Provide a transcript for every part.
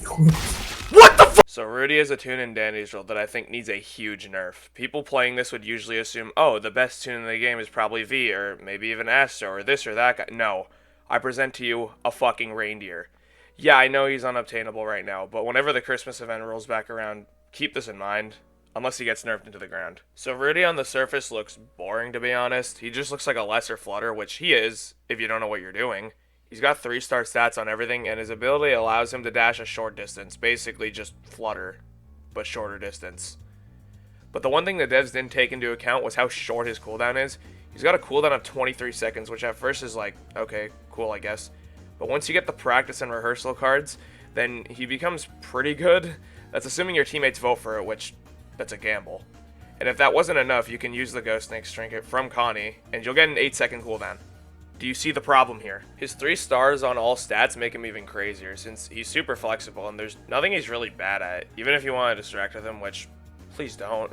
What the fuck? So Rudie is a toon in Dandy's role that I think needs a huge nerf. People playing this would usually assume, oh, the best toon in the game is probably V, or maybe even Astro, or this or that guy. No. I present to you a fucking reindeer. Yeah, I know he's unobtainable right now, but whenever the Christmas event rolls back around, keep this in mind. Unless he gets nerfed into the ground. So Rudie on the surface looks boring, to be honest. He just looks like a lesser Flutter, which he is, if you don't know what you're doing. He's got 3-star stats on everything, and his ability allows him to dash a short distance, basically just Flutter, but shorter distance. But the one thing the devs didn't take into account was how short his cooldown is. He's got a cooldown of 23 seconds, which at first is like, okay, cool, I guess. But once you get the practice and rehearsal cards, then he becomes pretty good. That's assuming your teammates vote for it, which, that's a gamble. And if that wasn't enough, you can use the Ghost Snakes trinket from Connie, and you'll get an 8-second cooldown. Do you see the problem here? His 3 stars on all stats make him even crazier, since he's super flexible, and there's nothing he's really bad at, even if you want to distract with him, which, please don't.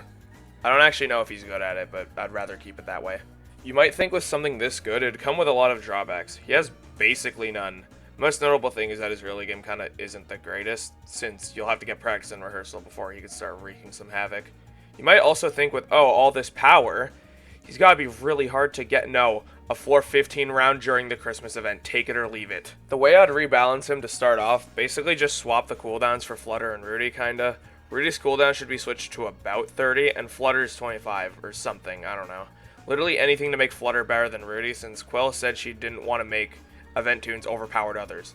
I don't actually know if he's good at it, but I'd rather keep it that way. You might think with something this good, it'd come with a lot of drawbacks. He has basically none. Most notable thing is that his early game kinda isn't the greatest, since you'll have to get practice and rehearsal before he can start wreaking some havoc. You might also think with, oh, all this power, he's gotta be really hard to get. No, a 4-15 round during the Christmas event, take it or leave it. The way I'd rebalance him to start off, basically just swap the cooldowns for Flutter and Rudie kinda. Rudie's cooldown should be switched to about 30, and Flutter's 25, or something, I don't know. Literally anything to make Flutter better than Rudie, since Quill said she didn't want to make event toons overpowered others.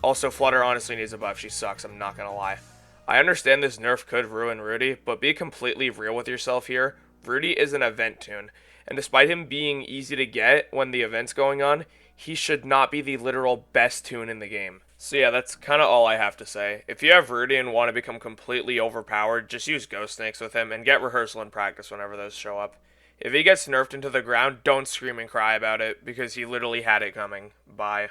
Also, Flutter honestly needs a buff, she sucks, I'm not gonna lie. I understand this nerf could ruin Rudie, but be completely real with yourself here. Rudie is an event toon, and despite him being easy to get when the event's going on, he should not be the literal best toon in the game. So yeah, that's kind of all I have to say. If you have Rudie and want to become completely overpowered, just use Ghost Snakes with him and get rehearsal and practice whenever those show up. If he gets nerfed into the ground, don't scream and cry about it, because he literally had it coming. Bye.